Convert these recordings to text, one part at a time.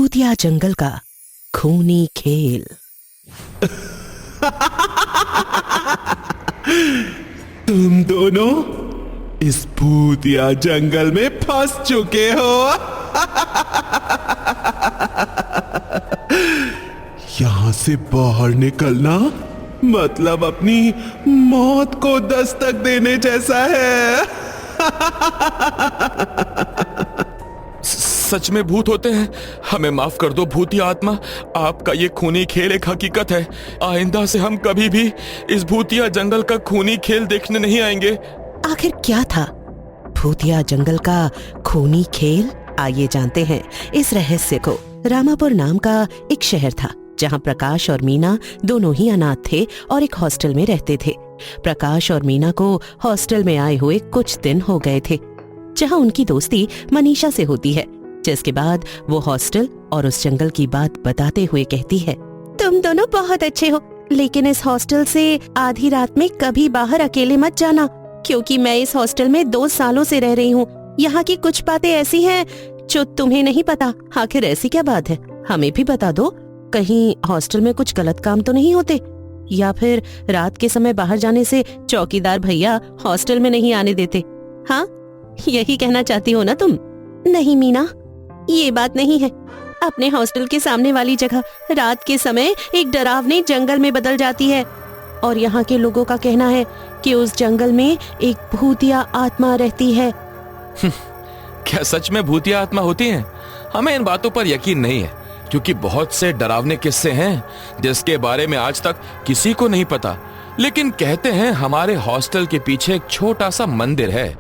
भूतिया जंगल का खूनी खेल। तुम दोनों इस भूतिया जंगल में फंस चुके हो। यहां से बाहर निकलना मतलब अपनी मौत को दस्तक देने जैसा है। सच में भूत होते हैं? हमें माफ कर दो भूतिया आत्मा, आपका ये खूनी खेल एक हकीकत है। आइंदा से हम कभी भी इस भूतिया जंगल का खूनी खेल देखने नहीं आएंगे। आखिर क्या था भूतिया जंगल का खूनी खेल? आइए जानते हैं इस रहस्य को। रामापुर नाम का एक शहर था जहाँ प्रकाश और मीना दोनों ही अनाथ थे और एक हॉस्टल में रहते थे। प्रकाश और मीना को हॉस्टल में आए हुए कुछ दिन हो गए थे, जहाँ उनकी दोस्ती मनीषा से होती है। जिसके बाद वो हॉस्टल और उस जंगल की बात बताते हुए कहती है, तुम दोनों बहुत अच्छे हो, लेकिन इस हॉस्टल से आधी रात में कभी बाहर अकेले मत जाना, क्योंकि मैं इस हॉस्टल में 2 सालों से रह रही हूँ। यहाँ की कुछ बातें ऐसी हैं जो तुम्हें नहीं पता। आखिर ऐसी क्या बात है, हमें भी बता दो। कहीं हॉस्टल में कुछ गलत काम तो नहीं होते, या फिर रात के समय बाहर जाने से चौकीदार भैया हॉस्टल में नहीं आने देते? हाँ, यही कहना चाहती हो ना तुम? नहीं मीना, ये बात नहीं है। अपने हॉस्टल के सामने वाली जगह रात के समय एक डरावनी जंगल में बदल जाती है और यहाँ के लोगों का कहना है कि उस जंगल में एक भूतिया आत्मा रहती है। क्या सच में भूतिया आत्मा होती हैं? हमें इन बातों पर यकीन नहीं है, क्योंकि बहुत से डरावने किस्से हैं जिसके बारे में आज तक किसी को नहीं पता। लेकिन कहते हैं हमारे हॉस्टल के पीछे एक छोटा सा मंदिर है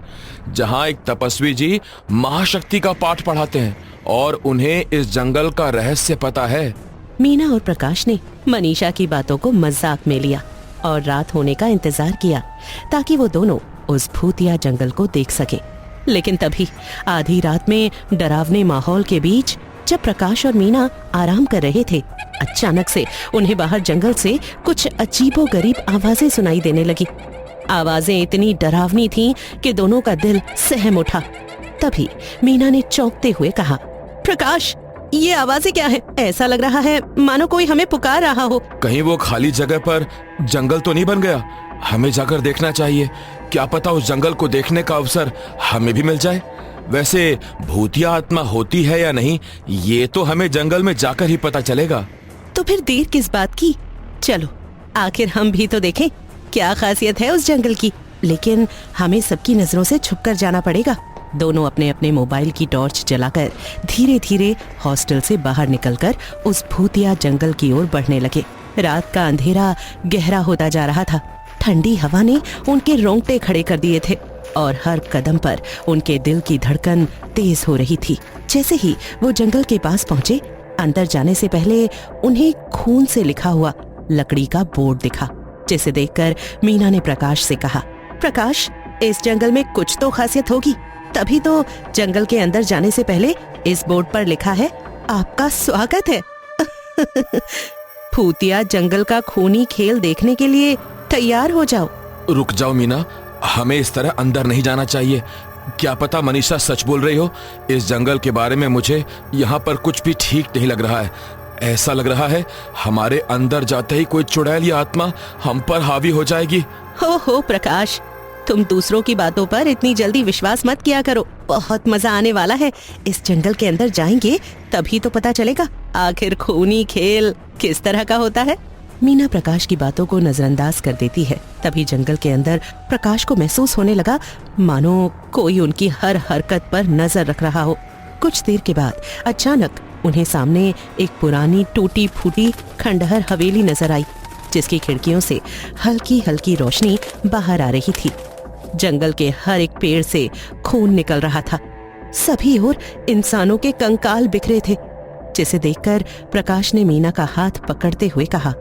जहां एक तपस्वी जी महाशक्ति का पाठ पढ़ाते हैं और उन्हें इस जंगल का रहस्य पता है। मीना और प्रकाश ने मनीषा की बातों को मजाक में लिया और रात होने का इंतजार किया ताकि वो दोनों उस भूतिया जंगल को देख सके। लेकिन तभी आधी रात में डरावने माहौल के बीच जब प्रकाश और मीना आराम कर रहे थे, अचानक से उन्हें बाहर जंगल से कुछ अजीबोगरीब आवाजें सुनाई देने लगी। आवाजें इतनी डरावनी थीं कि दोनों का दिल सहम उठा। तभी मीना ने चौंकते हुए कहा, प्रकाश, ये आवाजें क्या है? ऐसा लग रहा है मानो कोई हमें पुकार रहा हो। कहीं वो खाली जगह पर जंगल तो नहीं बन गया? हमें जाकर देखना चाहिए, क्या पता उस जंगल को देखने का अवसर हमें भी मिल जाए। वैसे भूतिया आत्मा होती है या नहीं, ये तो हमें जंगल में जाकर ही पता चलेगा। तो फिर देर किस बात की? चलो आखिर हम भी तो देखें क्या खासियत है उस जंगल की। लेकिन हमें सबकी नजरों से छुपकर जाना पड़ेगा। दोनों अपने अपने मोबाइल की टॉर्च जलाकर धीरे धीरे हॉस्टल से बाहर निकलकर उस भूतिया जंगल की ओर बढ़ने लगे। रात का अंधेरा गहरा होता जा रहा था। ठंडी हवा ने उनके रोंगटे खड़े कर दिए थे और हर कदम पर उनके दिल की धड़कन तेज हो रही थी। जैसे ही वो जंगल के पास पहुंचे, अंदर जाने से पहले उन्हें खून से लिखा हुआ लकड़ी का बोर्ड दिखा, जिसे देखकर मीना ने प्रकाश से कहा, प्रकाश, इस जंगल में कुछ तो खासियत होगी, तभी तो जंगल के अंदर जाने से पहले इस बोर्ड पर लिखा है, आपका स्वागत है। भूतिया जंगल का खूनी खेल देखने के लिए तैयार हो जाओ। रुक जाओ मीना, हमें इस तरह अंदर नहीं जाना चाहिए। क्या पता मनीषा सच बोल रही हो। इस जंगल के बारे में मुझे यहाँ पर कुछ भी ठीक नहीं लग रहा है। ऐसा लग रहा है हमारे अंदर जाते ही कोई चुड़ैल या आत्मा हम पर हावी हो जाएगी। हो प्रकाश, तुम दूसरों की बातों पर इतनी जल्दी विश्वास मत किया करो। बहुत मजा आने वाला है। इस जंगल के अंदर जाएंगे तभी तो पता चलेगा आखिर खूनी खेल किस तरह का होता है। मीना प्रकाश की बातों को नजरअंदाज कर देती है। तभी जंगल के अंदर प्रकाश को महसूस होने लगा मानो कोई उनकी हर हरकत पर नजर रख रहा हो। कुछ देर के बाद अचानक उन्हें सामने एक पुरानी टूटी फूटी खंडहर हवेली नजर आई, जिसकी खिड़कियों से हल्की हल्की रोशनी बाहर आ रही थी। जंगल के हर एक पेड़ से खून निकल रहा था। सभी ओर इंसानों के कंकाल बिखरे थे, जिसे देखकर प्रकाश ने मीना का हाथ पकड़ते हुए कहा,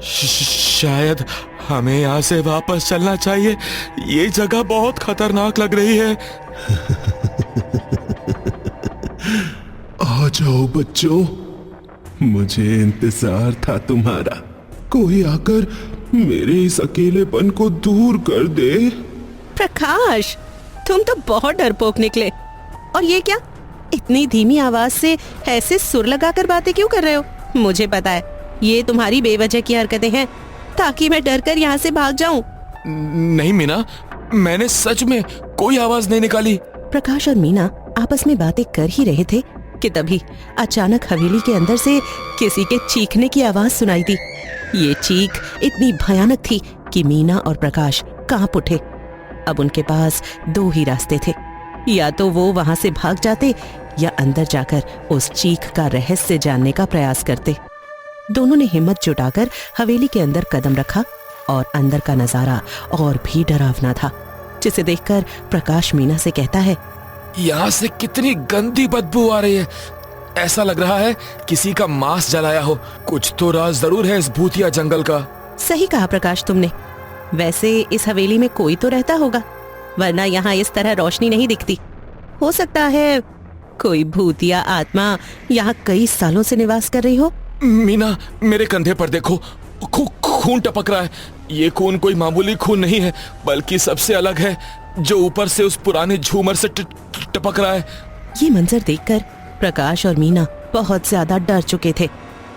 शायद हमें यहाँ से वापस चलना चाहिए। ये जगह बहुत खतरनाक लग रही है। आ जाओ बच्चों, मुझे इंतजार था तुम्हारा। कोई आकर मेरे इस अकेलेपन को दूर कर दे। प्रकाश, तुम तो बहुत डरपोक निकले। और ये क्या? इतनी धीमी आवाज से ऐसे सुर लगाकर बातें क्यों कर रहे हो? मुझे पता है ये तुम्हारी बेवजह की हरकतें हैं, ताकि मैं डरकर यहाँ से भाग जाऊं। नहीं मीना, मैंने सच में कोई आवाज नहीं निकाली। प्रकाश और मीना आपस में बातें कर ही रहे थे कि तभी अचानक हवेली के अंदर से किसी के चीखने की आवाज सुनाई दी। ये चीख इतनी भयानक थी कि मीना और प्रकाश कांप उठे। अब उनके पास दो ही रास्ते थे, या तो वो वहां से भाग जाते या अंदर जाकर उस चीख का रहस्य जानने का प्रयास करते। दोनों ने हिम्मत जुटाकर हवेली के अंदर कदम रखा और अंदर का नजारा और भी डरावना था, जिसे देखकर प्रकाश मीना से कहता है, यहाँ से कितनी गंदी बदबू आ रही है। ऐसा लग रहा है किसी का मांस जलाया हो। कुछ तो राज जरूर है इस भूतिया जंगल का। सही कहा प्रकाश तुमने। वैसे इस हवेली में कोई तो रहता होगा, वरना यहाँ इस तरह रोशनी नहीं दिखती। हो सकता है कोई भूतिया आत्मा यहाँ कई सालों से निवास कर रही हो। मीना, मेरे कंधे पर देखो, खून टपक रहा है। ये खून कोई मामूली खून नहीं है, बल्कि सबसे अलग है, जो ऊपर से उस पुराने झूमर से टपक रहा है। ये मंजर देखकर प्रकाश और मीना बहुत ज्यादा डर चुके थे।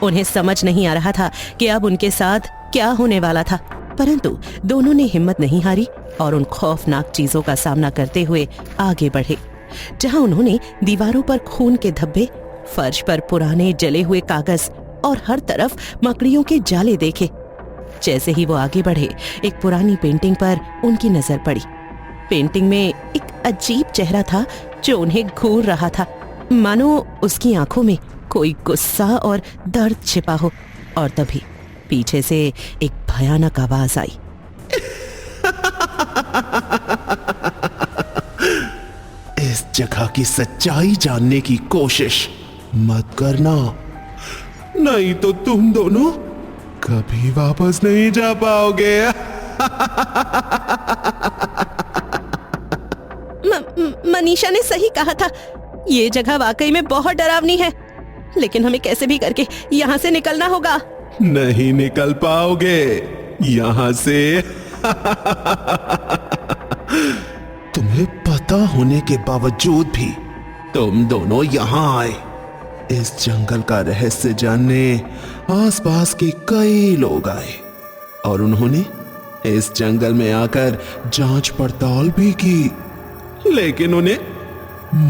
उन्हें समझ नहीं आ रहा था कि अब उनके साथ क्या होने वाला था, परंतु दोनों ने हिम्मत नहीं हारी और उन खौफनाक चीजों का सामना करते हुए आगे बढ़े। जहां उन्होंने दीवारों पर खून के धब्बे, फर्श पर पुराने जले हुए कागज और हर तरफ मकड़ियों के जाले देखे। जैसे ही वो आगे बढ़े, एक पुरानी पेंटिंग पर उनकी नजर पड़ी। पेंटिंग में एक अजीब चेहरा था जो उन्हें घूर रहा था, मानो उसकी आंखों में कोई गुस्सा और दर्द छिपा हो। और तभी पीछे से एक भयानक आवाज आई। इस जगह की सच्चाई जानने की कोशिश मत करना, नहीं तो तुम दोनों कभी वापस नहीं जा पाओगे। मनीषा ने सही कहा था, ये जगह वाकई में बहुत डरावनी है, लेकिन हमें कैसे भी करके यहाँ से निकलना होगा। नहीं निकल पाओगे यहाँ से। तुम्हें पता होने के बावजूद भी तुम दोनों यहाँ आए। इस जंगल का रहस्य जानने आसपास के कई लोग आए और उन्होंने इस जंगल में आकर जांच पड़ताल भी की, लेकिन उन्हें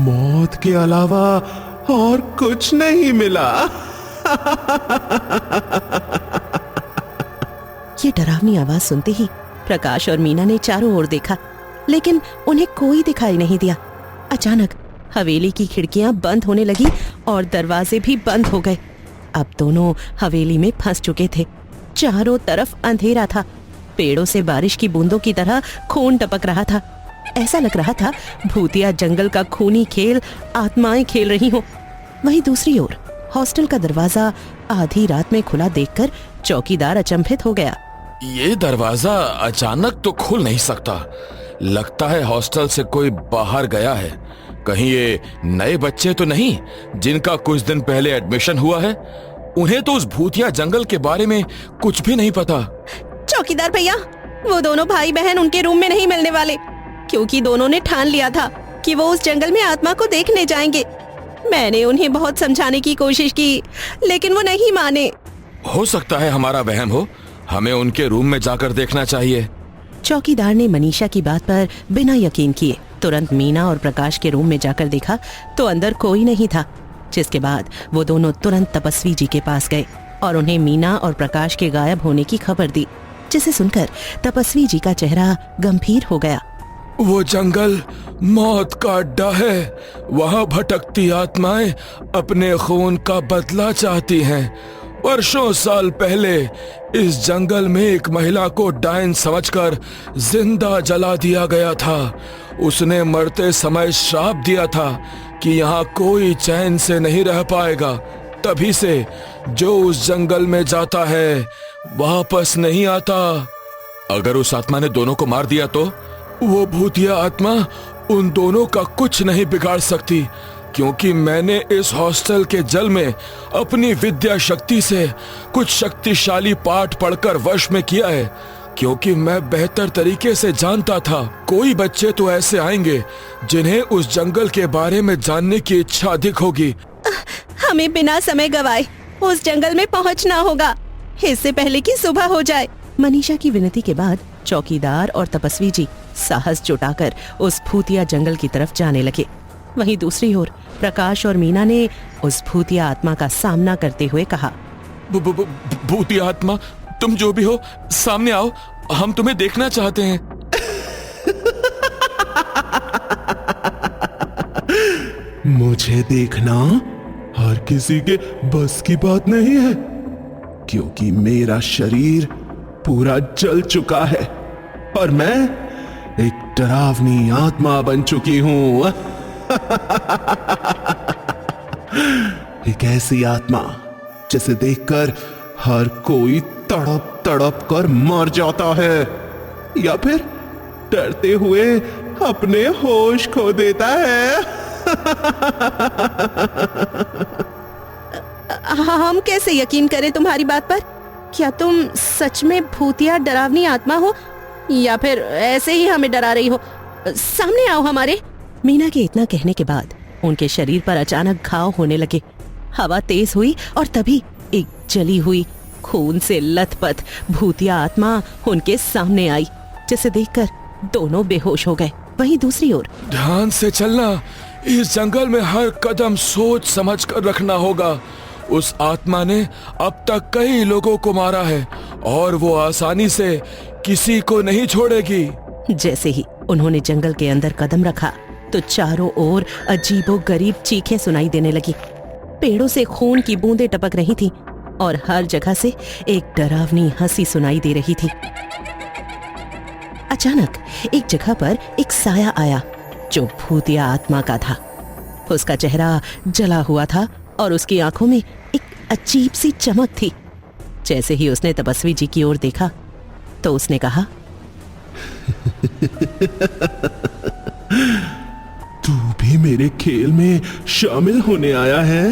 मौत के अलावा और कुछ नहीं मिला। ये डरावनी आवाज सुनते ही प्रकाश और मीना ने चारों ओर देखा, लेकिन उन्हें कोई दिखाई नहीं दिया। अचानक हवेली की खिड़कियां बंद होने लगी और दरवाजे भी बंद हो गए। अब दोनों हवेली में फंस चुके थे। चारों तरफ अंधेरा था, पेड़ों से बारिश की बूंदों की तरह खून टपक रहा था। ऐसा लग रहा था भूतिया जंगल का खूनी खेल आत्माएं खेल रही हो। वहीं दूसरी ओर हॉस्टल का दरवाजा आधी रात में खुला देखकर चौकीदार अचंभित हो गया। ये दरवाजा अचानक तो खुल नहीं सकता। लगता है हॉस्टल से कोई बाहर गया है। कहीं ये नए बच्चे तो नहीं जिनका कुछ दिन पहले एडमिशन हुआ है? उन्हें तो उस भूतिया जंगल के बारे में कुछ भी नहीं पता। चौकीदार भैया, वो दोनों भाई बहन उनके रूम में नहीं मिलने वाले, क्योंकि दोनों ने ठान लिया था कि वो उस जंगल में आत्मा को देखने जाएंगे। मैंने उन्हें बहुत समझाने की कोशिश की, लेकिन वो नहीं माने। हो सकता है हमारा वहम हो, हमें उनके रूम में जाकर देखना चाहिए। चौकीदार ने मनीषा की बात पर बिना यकीन किए तुरंत मीना और प्रकाश के रूम में जाकर देखा तो अंदर कोई नहीं था। जिसके बाद वो दोनों तुरंत तपस्वी जी के पास गए और उन्हें मीना और प्रकाश के गायब होने की खबर दी, जिसे सुनकर तपस्वी जी का चेहरा गंभीर हो गया। वो जंगल मौत का अड्डा है। वहाँ भटकती आत्माएं अपने खून का बदला चाहती हैं। वर्षों साल पहले इस जंगल में एक महिला को डायन समझकर जिंदा जला दिया गया था। उसने मरते समय श्राप दिया था कि यहाँ कोई चैन से नहीं रह पाएगा। तभी से जो उस जंगल में जाता है वापस नहीं आता। अगर उस आत्मा ने दोनों को मार दिया तो वो भूतिया आत्मा उन दोनों का कुछ नहीं बिगाड़ सकती, क्योंकि मैंने इस हॉस्टल के जल में अपनी विद्या शक्ति से कुछ शक्तिशाली पाठ पढ़कर वश में किया है। क्योंकि मैं बेहतर तरीके से जानता था कोई बच्चे तो ऐसे आएंगे जिन्हें उस जंगल के बारे में जानने की इच्छा अधिक होगी। हमें बिना समय गवाए उस जंगल में पहुंचना होगा, इससे पहले कि सुबह हो जाए। मनीषा की विनती के बाद चौकीदार और तपस्वी जी साहस जुटाकर उस भूतिया जंगल की तरफ जाने लगे। वहीं दूसरी ओर प्रकाश और मीना ने उस भूतिया आत्मा का सामना करते हुए कहा, भूतिया आत्मा, तुम जो भी हो सामने आओ, हम तुम्हें देखना चाहते हैं। मुझे देखना हर किसी के बस की बात नहीं है, क्योंकि मेरा शरीर पूरा जल चुका है और मैं एक डरावनी आत्मा बन चुकी हूं। एक ऐसी आत्मा जिसे देखकर हर कोई तड़प तड़प कर मर जाता है या फिर डरते हुए अपने होश खो देता है। हम कैसे यकीन करें तुम्हारी बात पर? क्या तुम सच में भूतिया डरावनी आत्मा हो या फिर ऐसे ही हमें डरा रही हो? सामने आओ हमारे। मीना के इतना कहने के बाद उनके शरीर पर अचानक घाव होने लगे। हवा तेज हुई और तभी एक जली हुई खून से लथपथ भूतिया आत्मा उनके सामने आई, जिसे देखकर दोनों बेहोश हो गए। वहीं दूसरी ओर ध्यान से चलना, इस जंगल में हर कदम सोच समझ कर रखना होगा। उस आत्मा ने अब तक कई लोगों को मारा है और वो आसानी से किसी को नहीं छोड़ेगी। जैसे ही उन्होंने जंगल के अंदर कदम रखा तो चारों ओर अजीबोगरीब चीखें सुनाई देने लगी। पेड़ों से खून की बूंदें टपक रही थीं और हर जगह से एक डरावनी हंसी सुनाई दे रही थी। अचानक एक जगह पर एक साया आया जो भूतिया आत्मा का था। उसका चेहरा जला हुआ था और उसकी आंखों में एक अजीब सी चमक थी। जैसे ही उसने तपस्वी जी की ओर देखा तो उसने कहा, तू भी मेरे खेल में शामिल होने आया है?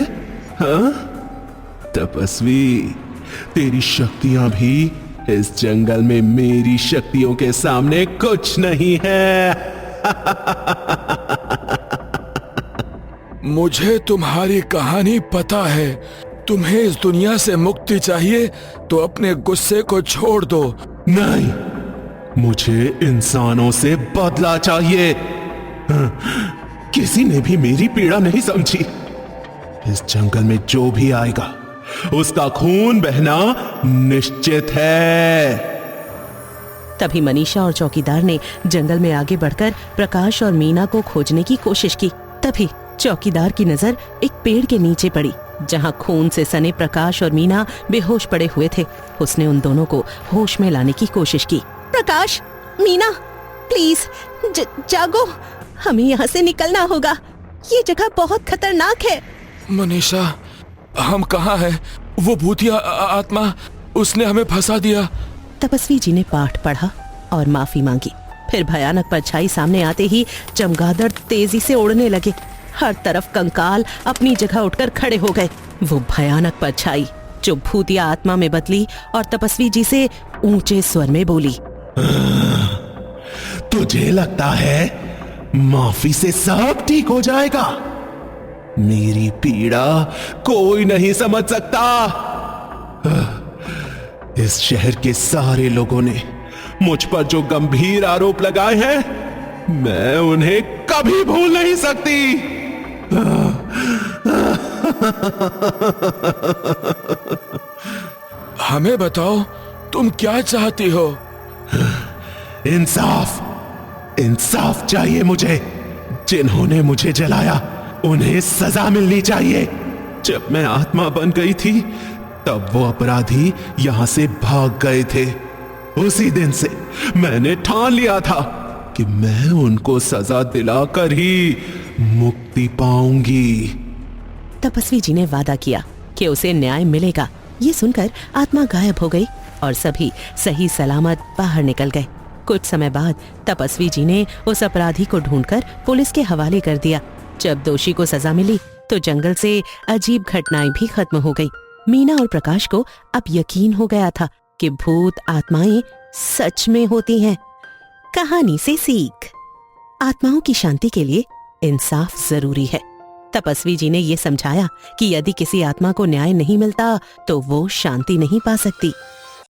हाँ तपस्वी, तेरी शक्तियां भी इस जंगल में मेरी शक्तियों के सामने कुछ नहीं है। मुझे तुम्हारी कहानी पता है। तुम्हें इस दुनिया से मुक्ति चाहिए तो अपने गुस्से को छोड़ दो। नहीं, मुझे इंसानों से बदला चाहिए। किसी ने भी मेरी पीड़ा नहीं समझी। इस जंगल में जो भी आएगा उसका खून बहना निश्चित है। तभी मनीषा और चौकीदार ने जंगल में आगे बढ़कर प्रकाश और मीना को खोजने की कोशिश की। तभी चौकीदार की नजर एक पेड़ के नीचे पड़ी जहां खून से सने प्रकाश और मीना बेहोश पड़े हुए थे। उसने उन दोनों को होश में लाने की कोशिश की। प्रकाश, मीना, प्लीज जागो, हमें यहाँ से निकलना होगा। ये जगह बहुत खतरनाक है। मनीषा, हम कहाँ हैं? वो भूतिया आत्मा, उसने हमें फंसा दिया। तपस्वी जी ने पाठ पढ़ा और माफी मांगी। फिर भयानक परछाई सामने आते ही चमगादड़ तेजी से उड़ने लगे। हर तरफ कंकाल अपनी जगह उठकर खड़े हो गए। वो भयानक परछाई जो भूतिया आत्मा में बदली और तपस्वी जी से ऊंचे स्वर में बोली, तुझे लगता है माफी से सब ठीक हो जाएगा? मेरी पीड़ा कोई नहीं समझ सकता। इस शहर के सारे लोगों ने मुझ पर जो गंभीर आरोप लगाए हैं, मैं उन्हें कभी भूल नहीं सकती। हमें बताओ, तुम क्या चाहती हो? इंसाफ, इंसाफ चाहिए मुझे। जिन्होंने मुझे जलाया उन्हें सजा मिलनी चाहिए। जब मैं आत्मा बन गई थी तब वो अपराधी यहां से भाग गए थे। उसी दिन से मैंने ठान लिया था कि मैं उनको सजा दिलाकर ही मुक्ति पाऊंगी। तपस्वी जी ने वादा किया कि उसे न्याय मिलेगा। ये सुनकर आत्मा गायब हो गई और सभी सही सलामत बाहर निकल गए। कुछ समय बाद तपस्वी जी ने उस अपराधी को ढूंढकर पुलिस के हवाले कर दिया। जब दोषी को सजा मिली तो जंगल से अजीब घटनाएं भी खत्म हो गई। मीना और प्रकाश को अब यकीन हो गया था कि भूत आत्माएं सच में होती हैं। कहानी से सीख। आत्माओं की शांति के लिए इंसाफ जरूरी है। तपस्वी जी ने ये समझाया कि यदि किसी आत्मा को न्याय नहीं मिलता तो वो शांति नहीं पा सकती।